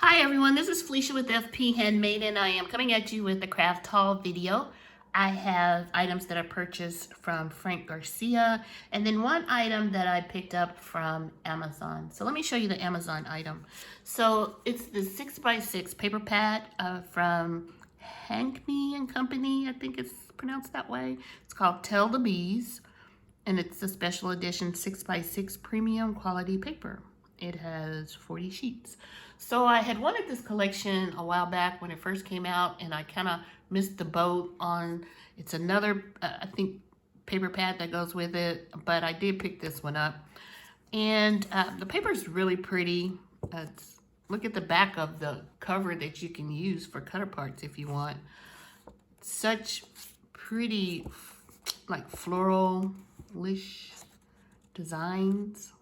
Hi everyone, this is Felicia with FPHandmade and I am coming at you with a craft haul video. I have items that I purchased from Frank Garcia and then one item that I picked up from Amazon. So let me show you the Amazon item. So it's the 6x6 paper pad from Handmade and Company, I think it's pronounced that way. It's called Tell the Bees and it's a special edition 6x6 premium quality paper. It has 40 sheets. So I had wanted this collection a while back when it first came out and I kind of missed the boat on, it's another, I think, paper pad that goes with it, but I did pick this one up. And the paper is really pretty. Look at the back of the cover that you can use for cutter parts if you want. Such pretty, like floral-ish designs.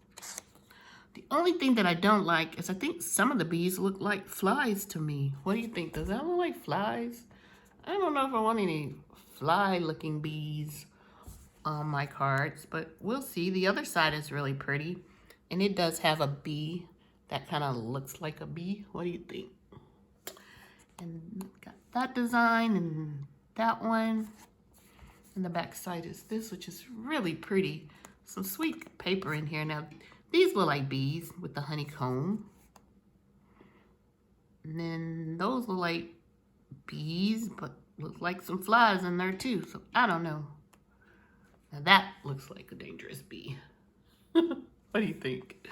The only thing that I don't like is I think some of the bees look like flies to me. What do you think? Does that look like flies? I don't know if I want any fly-looking bees on my cards, but we'll see. The other side is really pretty, and it does have a bee that kind of looks like a bee. What do you think? And got that design and that one. And the back side is this, which is really pretty. Some sweet paper in here. Now, these look like bees with the honeycomb. And then those look like bees, but look like some flies in there too. So I don't know. Now that looks like a dangerous bee. What do you think?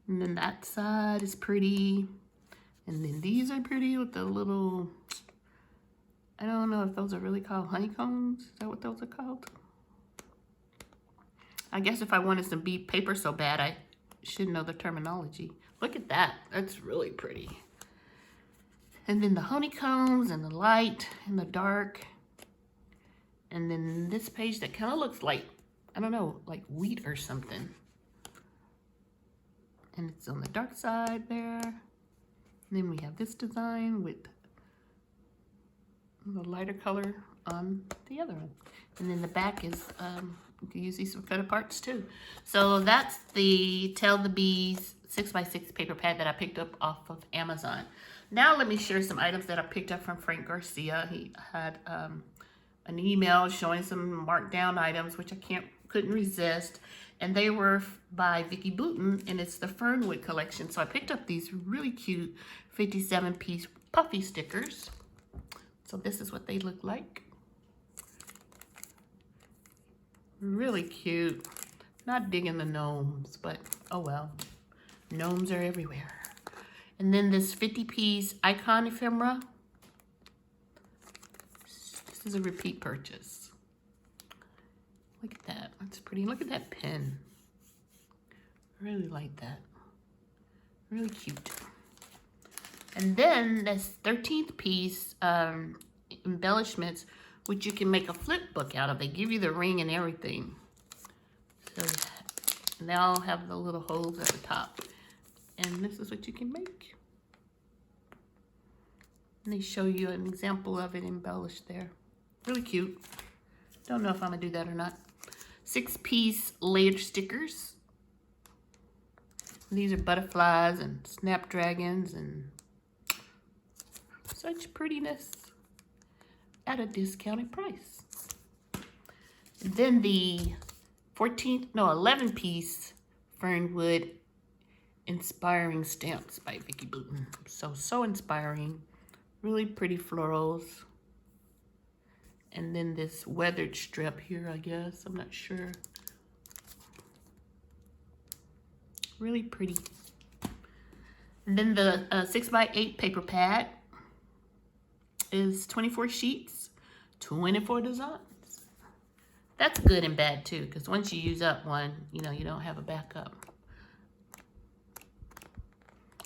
And then that side is pretty. And then these are pretty with the little, I don't know if those are really called honeycombs. Is that what those are called? I guess if I wanted some bee paper so bad, I should know the terminology. Look at that. That's really pretty. And then the honeycombs and the light and the dark. And then this page that kind of looks like, I don't know, like wheat or something. And it's on the dark side there. And then we have this design with the lighter color on the other one. And then the back is, you can use these for cutter parts too. So that's the Tell the Bees 6x6 paper pad that I picked up off of Amazon. Now let me share some items that I picked up from Frank Garcia. He had an email showing some marked down items, which I couldn't resist. And they were by Vicki Boutin, and it's the Fernwood Collection. So I picked up these really cute 57-piece Puffy Stickers. So this is what they look like. Really cute. Not digging the gnomes, but oh well. Gnomes are everywhere. And then this 50-piece icon ephemera. This is a repeat purchase. Look at that. That's pretty. Look at that pen. I really like that. Really cute. And then this 13th piece embellishments, which you can make a flip book out of. They give you the ring and everything. So they all have the little holes at the top. And this is what you can make. And they show you an example of it embellished there. Really cute. Don't know if I'm gonna do that or not. 6-piece layered stickers. These are butterflies and snapdragons and such prettiness at a discounted price. And then the 11-piece Fernwood Inspiring Stamps by Vicki Boutin. So inspiring. Really pretty florals. And then this weathered strip here, I guess. I'm not sure. Really pretty. And then the 6x8 paper pad is 24 sheets, 24 designs. That's good and bad too, because once you use up one, you know, you don't have a backup.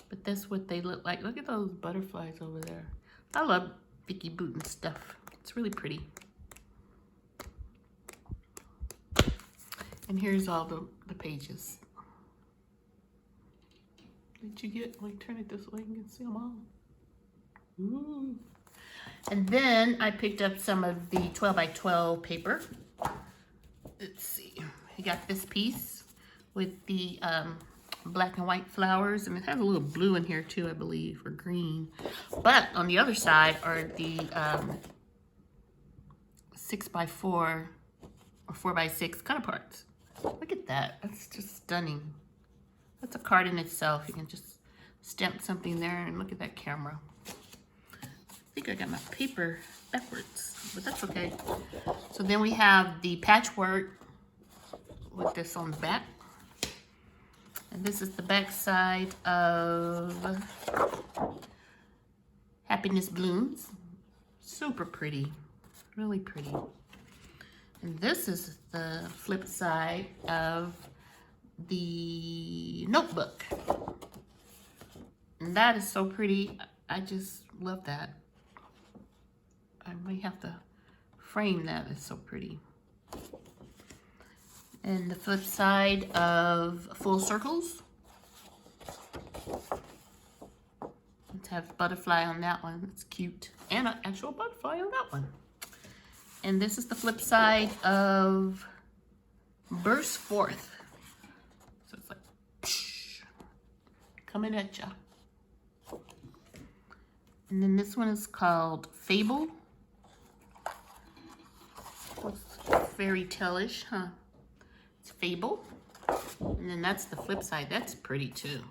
But that's what they look like. Look at those butterflies over there. I love Vicki Boutin stuff. It's really pretty. And here's all the pages. Did you get, like, turn it this way, you can see them all. Ooh. And then I picked up some of the 12x12 paper. Let's see. I got this piece with the black and white flowers, and it has a little blue in here too, I believe, or green. But on the other side are the 6x4 or 4x6 cut aparts. Look at that. That's just stunning. That's a card in itself. You can just stamp something there, and look at that camera. I think I got my paper backwards, but that's okay. So then we have the patchwork with this on the back. And this is the back side of Happiness Blooms. Super pretty, really pretty. And this is the flip side of the notebook. And that is so pretty. I just love that. I may have to frame that. It's so pretty. And the flip side of Full Circles. Let's have butterfly on that one. It's cute. And an actual butterfly on that one. And this is the flip side of Burst Forth. So it's like, psh, coming at ya. And then this one is called Fable. Looks fairy tale-ish, huh? It's Fable. And then that's the flip side. That's pretty too.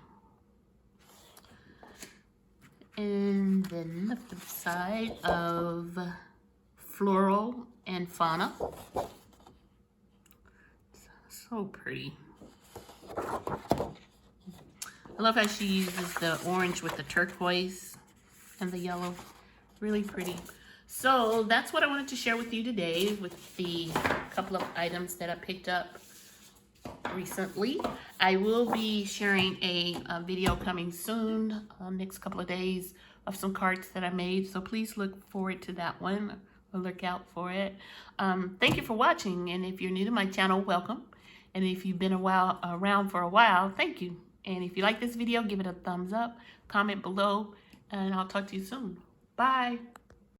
And then the flip side of Floral and Fauna. So pretty. I love how she uses the orange with the turquoise and the yellow. Really pretty. So that's what I wanted to share with you today with the couple of items that I picked up recently. I will be sharing a video coming soon, next couple of days, of some cards that I made. So please look forward to that one. Look out for it. Thank you for watching, and if you're new to my channel, welcome. And if you've been around for a while, thank you. And if you like this video, give it a thumbs up, comment below, and I'll talk to you soon. Bye.